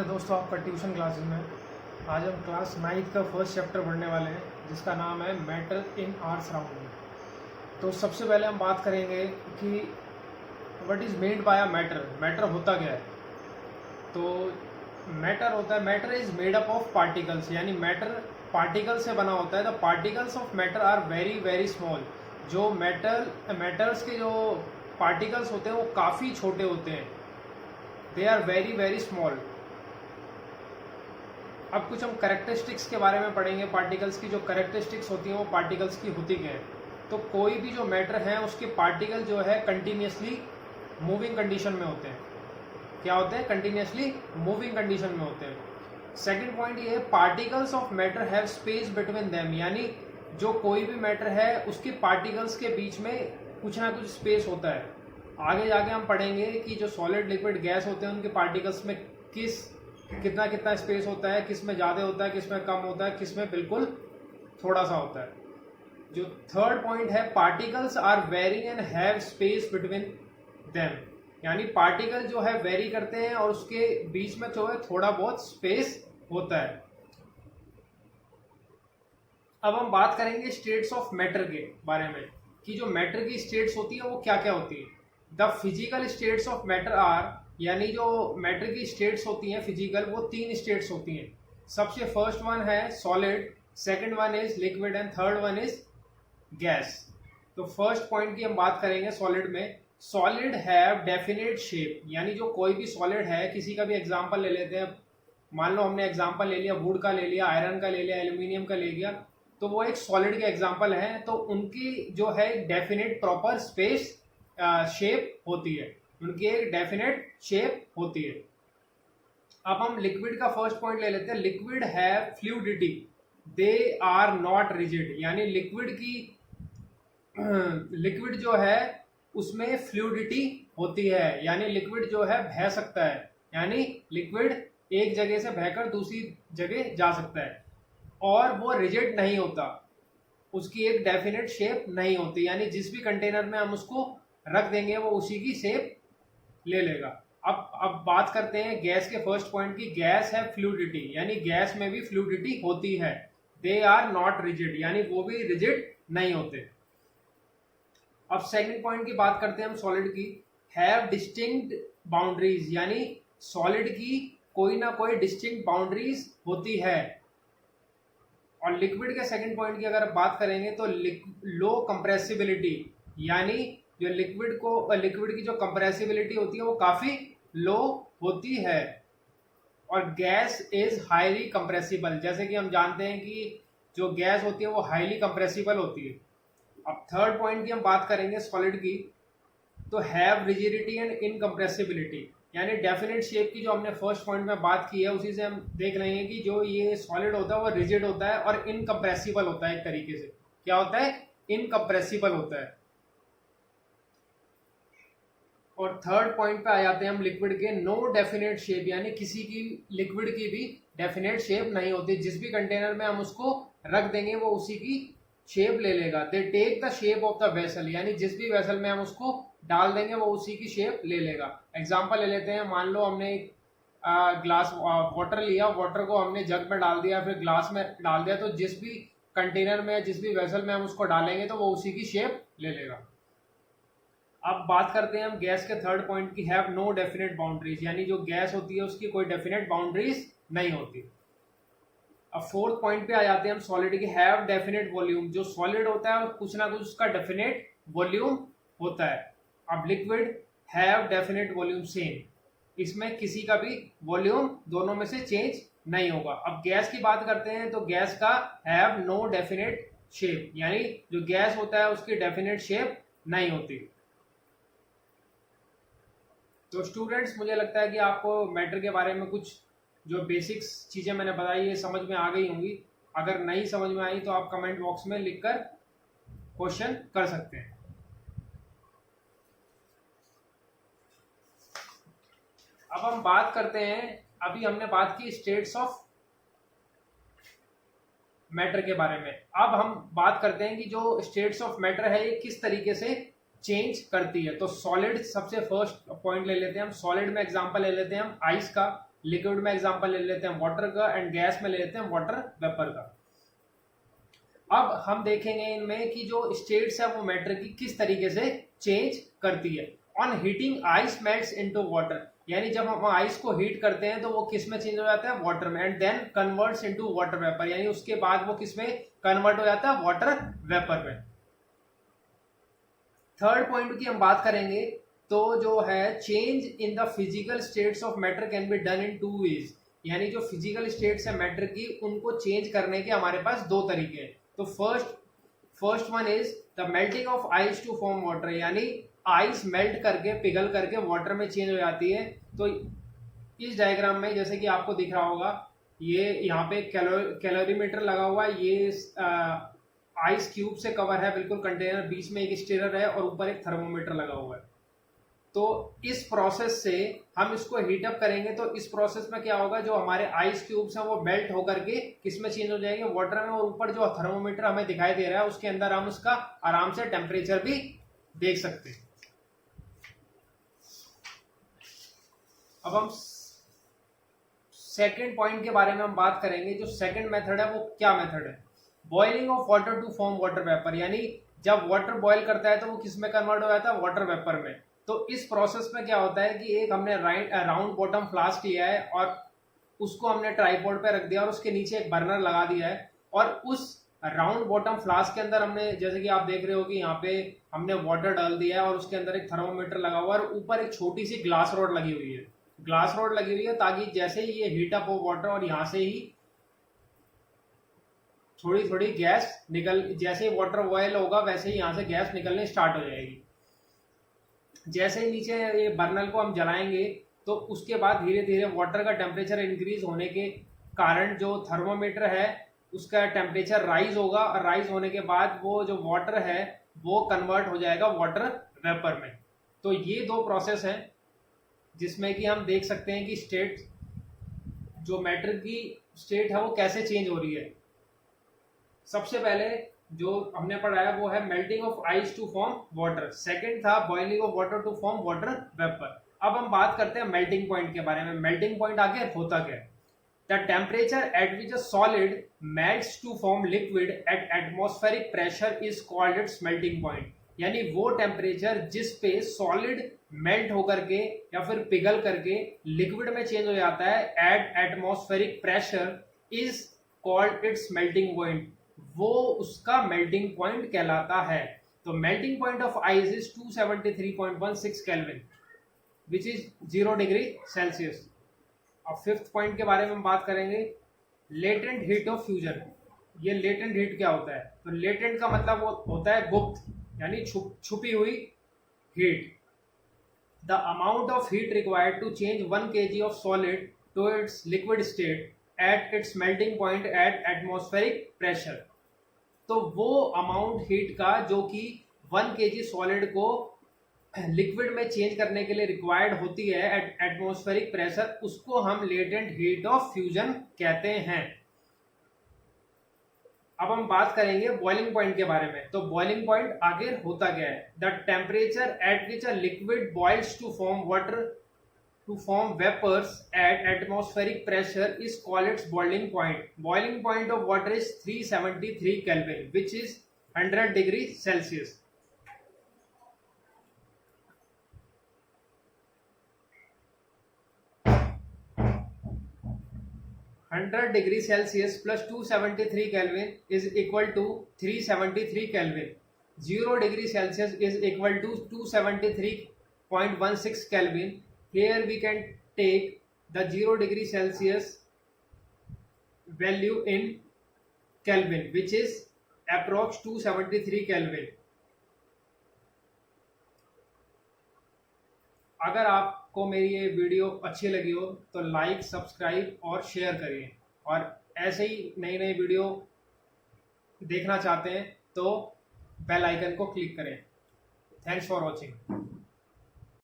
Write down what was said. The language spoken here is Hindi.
है दोस्तों आपका ट्यूशन क्लासेस में। आज हम क्लास 9th का फर्स्ट चैप्टर पढ़ने वाले हैं जिसका नाम है मैटर इन आवर सराउंडिंग। तो सबसे पहले हम बात करेंगे कि what is made by a matter. Matter होता क्या है? तो मैटर होता है, matter is made up of particles, यानी मैटर पार्टिकल से बना होता है। The particles of matter are very very small. जो मैटर्स के जो पार्टिकल्स होते हैं वो काफ़ी छोटे होते हैं। They are very very small. अब कुछ हम करेक्टरिस्टिक्स के बारे में पढ़ेंगे। पार्टिकल्स की जो करेक्टरिस्टिक्स होती हैं वो पार्टिकल्स की होती क्या है। तो कोई भी जो मैटर है उसके पार्टिकल जो है कंटिन्यूसली मूविंग कंडीशन में होते हैं। क्या होते हैं? कंटिन्यूसली मूविंग कंडीशन में होते हैं। सेकंड पॉइंट ये है, particles of matter have space between them, यानी जो कोई भी मैटर है उसके पार्टिकल्स के बीच में कुछ ना कुछ स्पेस होता है। आगे जाके हम पढ़ेंगे कि जो सॉलिड लिक्विड गैस होते हैं उनके पार्टिकल्स में कितना कितना स्पेस होता है, किस में ज़्यादा होता है, किस में कम होता है, किस में बिल्कुल थोड़ा सा होता है। जो थर्ड पॉइंट है, particles are varying and have space between them, यानी पार्टिकल जो है वेरी करते हैं और उसके बीच में जो है थोड़ा बहुत स्पेस होता है। अब हम बात करेंगे स्टेट्स ऑफ मैटर के बारे में कि जो मैटर की स्टेट्स होती है वो क्या क्या होती है। The physical states of matter are, यानी जो मैटर की स्टेट्स होती हैं फिजिकल, वो 3 स्टेट्स होती हैं। सबसे फर्स्ट वन है solid, second one is liquid and third one is gas. तो फर्स्ट पॉइंट की हम बात करेंगे सॉलिड में। सॉलिड हैव डेफिनेट शेप, यानी जो कोई भी सॉलिड है, किसी का भी एग्जांपल ले लेते हैं। मान लो हमने एग्जांपल ले लिया वुड का, ले लिया आयरन का, ले लिया एल्यूमिनियम का ले लिया, तो वो एक सॉलिड के एग्जांपल हैं। तो उनकी जो है डेफिनेट प्रॉपर स्पेस शेप होती है, उनकी एक डेफिनेट शेप होती है। अब हम लिक्विड का फर्स्ट पॉइंट ले लेते हैं। Liquid have fluidity, they are not rigid, यानी लिक्विड जो है उसमें फ्लूइडिटी होती है, यानी लिक्विड जो है बह सकता है, यानी लिक्विड एक जगह से बहकर दूसरी जगह जा सकता है और वो रिजिड नहीं होता, उसकी एक डेफिनेट शेप नहीं होती, यानी जिस भी कंटेनर में हम उसको रख देंगे वो उसी की शेप ले लेगा। अब बात करते हैं गैस के फर्स्ट पॉइंट की। गैस है फ्लूइडिटी, यानी गैस में भी फ्लूइडिटी होती है। दे आर नॉट रिजिड, यानी वो भी रिजिड नहीं होते। अब सेकंड पॉइंट की बात करते हैं हम सॉलिड की। हैव डिस्टिंक्ट बाउंड्रीज, यानी सॉलिड की कोई ना कोई डिस्टिंक्ट बाउंड्रीज होती है। और लिक्विड के सेकंड पॉइंट की अगर बात करेंगे तो लो कंप्रेसिबिलिटी, यानी जो लिक्विड की जो कंप्रेसिबिलिटी होती है वो काफी लो होती है। और गैस इज हाईली कंप्रेसिबल, जैसे कि हम जानते हैं कि जो गैस होती है वो हाईली कंप्रेसिबल होती है। अब थर्ड पॉइंट की हम बात करेंगे सॉलिड की, तो हैव रिजिडिटी एंड इनकम्प्रेसिबिलिटी, यानी डेफिनेट शेप की जो हमने फर्स्ट पॉइंट में बात की है उसी से हम देख रहे हैं कि जो ये सॉलिड होता है वो रिजिड होता है और इनकम्प्रेसिबल होता है। एक तरीके से क्या होता है? इनकम्प्रेसिबल होता है। और थर्ड पॉइंट पे आ जाते हैं हम लिक्विड के। नो डेफिनेट शेप, यानी किसी की लिक्विड की भी डेफिनेट शेप नहीं होती, जिस भी कंटेनर में हम उसको रख देंगे वो उसी की शेप ले लेगा। They take the shape of the vessel, यानी जिस भी वेसल में हम उसको डाल देंगे वो उसी की शेप ले लेगा। एग्जाम्पल ले लेते हैं, मान लो हमने ग्लास वाटर लिया, वाटर को हमने जग में डाल दिया फिर ग्लास में डाल दिया, तो जिस भी कंटेनर में जिस भी वेसल में हम उसको डालेंगे तो वो उसी की शेप ले लेगा। अब बात करते हैं हम गैस के थर्ड पॉइंट की। हैव नो डेफिनेट बाउंड्रीज, यानी जो गैस होती है उसकी कोई डेफिनेट बाउंड्रीज नहीं होती। अब फोर्थ पॉइंट पे आ जाते हैं हम सॉलिड की। हैव डेफिनेट वॉल्यूम, जो सॉलिड होता है कुछ ना कुछ उसका डेफिनेट वॉल्यूम होता है। अब liquid have definite volume same, इसमें किसी का भी वॉल्यूम दोनों में से चेंज नहीं होगा। अब गैस की बात करते हैं तो गैस का हैव नो डेफिनेट शेप, यानी जो गैस होता है उसकी डेफिनेट शेप नहीं होती। तो स्टूडेंट्स, मुझे लगता है कि आपको मैटर के बारे में कुछ जो बेसिक्स चीज़ें मैंने बताई ये समझ में आ गई होंगी। अगर नहीं समझ में आई तो आप कमेंट बॉक्स में लिखकर क्वेश्चन कर सकते हैं। अब हम बात करते हैं, अभी हमने बात की स्टेट्स ऑफ मैटर के बारे में। अब हम बात करते हैं कि जो स्टेट्स ऑफ मैटर है ये किस तरीके से चेंज करती है। तो सॉलिड सबसे फर्स्ट पॉइंट ले लेते हैं हम। सॉलिड में एग्जांपल ले लेते हैं हम आइस का। लिक्विड में एग्जांपल ले लेते हैं वाटर का, एंड गैस में ले लेते हैं वाटर वेपर का। अब हम देखेंगे इनमें कि जो स्टेट्स है वो मैटर की किस तरीके से चेंज करती है। On heating ice melts into water, यानी जब हम आइस को हीट करते हैं तो वो किस में चेंज हो जाता है, वाटर में, and then converts into water vapour, यानी उसके बाद वो किस में कन्वर्ट हो जाता है, वाटर वेपर में। थर्ड पॉइंट की हम बात करेंगे तो जो है change in the physical states of matter can be done in two ways, यानी जो फिजिकल स्टेट्स है मैटर की उनको चेंज करने के हमारे पास दो तरीके हैं। तो first one is the melting of ice to form water, यानी आइस मेल्ट करके पिघल करके वाटर में चेंज हो जाती है। तो इस डायग्राम में जैसे कि आपको दिख रहा होगा, ये यहाँ पे कैलोरीमीटर लगा हुआ है, ये आइस क्यूब से कवर है बिल्कुल कंटेनर, बीच में एक स्टीरर है और ऊपर एक थर्मोमीटर लगा हुआ है। तो इस प्रोसेस से हम इसको हीटअप करेंगे, तो इस प्रोसेस में क्या होगा, जो हमारे आइस क्यूब्स हैं वो मेल्ट होकर के किस में चेंज हो जाएंगे, वाटर में, और ऊपर जो थर्मोमीटर हमें दिखाई दे रहा है उसके अंदर हम उसका आराम से टेम्परेचर भी देख सकते हैं। अब हम सेकेंड पॉइंट के बारे में हम बात करेंगे। जो सेकेंड मेथड है वो क्या मेथड है, boiling of water to form water vapour, यानी जब वाटर बॉयल करता है तो वो किस में कन्वर्ट हो जाता है, वाटर वेपर में। तो इस प्रोसेस में क्या होता है कि एक हमने राउंड बॉटम फ्लास्क लिया है और उसको हमने ट्राइपॉड पे रख दिया और उसके नीचे एक बर्नर लगा दिया है, और उस राउंड बॉटम फ्लास्क के अंदर हमने, जैसे कि आप देख रहे हो कि यहाँ पे हमने वाटर डाल दिया है और उसके अंदर एक थर्मोमीटर लगा हुआ है और ऊपर एक छोटी सी ग्लास रॉड लगी हुई है, ताकि जैसे ही ये हीट अप हो वाटर और यहाँ से ही थोड़ी थोड़ी गैस निकल, जैसे ही वाटर बॉयल होगा वैसे ही यहाँ से गैस निकलने स्टार्ट हो जाएगी। जैसे ही नीचे ये बर्नल को हम जलाएंगे तो उसके बाद धीरे धीरे वाटर का टेम्परेचर इंक्रीज होने के कारण जो थर्मोमीटर है उसका टेम्परेचर राइज होगा, और राइज होने के बाद वो जो वाटर है वो कन्वर्ट हो जाएगा वाटर वेपर में। तो ये दो प्रोसेस हैं जिसमें कि हम देख सकते हैं कि स्टेट, जो मैटर की स्टेट है वो कैसे चेंज हो रही है। सबसे पहले जो हमने पढ़ा है वो है melting of ice to form water, second था boiling of water to form water vapour. अब हम बात करते हैं मेल्टिंग पॉइंट के बारे में। मेल्टिंग पॉइंट आगे होता क्या है, the temperature at which a solid melts to form liquid at atmospheric pressure is called its melting point, यानी वो टेम्परेचर जिस पे सॉलिड मेल्ट होकर के या फिर पिघल करके लिक्विड में चेंज हो जाता है eight atmospheric pressure is called its melting point, वो उसका मेल्टिंग पॉइंट कहलाता है। तो melting point of ice is 273.16 kelvin which is 0 degree Celsius. अब फिफ्थ पॉइंट के बारे में हम बात करेंगे, लेटेंट हीट ऑफ फ्यूजन। ये लेटेंट हीट क्या होता है, तो लेटेंट का मतलब वो होता है गुप्त, यानी छुपी हुई heat. The amount of heat required to change 1 kg of solid to its liquid state at its melting point at atmospheric pressure, तो वो अमाउंट हीट का जो कि 1 kg सॉलिड को लिक्विड में चेंज करने के लिए रिक्वायर्ड होती है एट एटमॉस्फेरिक प्रेशर, उसको हम लेटेंट हीट ऑफ फ्यूजन कहते हैं। अब हम बात करेंगे बॉइलिंग पॉइंट के बारे में। तो बॉइलिंग पॉइंट आगे होता क्या है, the temperature at which a liquid boils to form water to form vapors at atmospheric pressure is called its boiling point. Boiling point of water is 373 Kelvin, which is 100 degrees Celsius. (100°C plus 273 Kelvin is equal to 373 Kelvin. 0°C is equal to 273.16 Kelvin. Here we can take the 0°C value in Kelvin, which is approx 273 Kelvin. अगर आपको मेरी ये वीडियो अच्छी लगी हो तो लाइक, सब्सक्राइब और शेयर करिए, और ऐसे ही नई नई वीडियो देखना चाहते हैं तो बेल आइकन को क्लिक करें। Thanks for watching.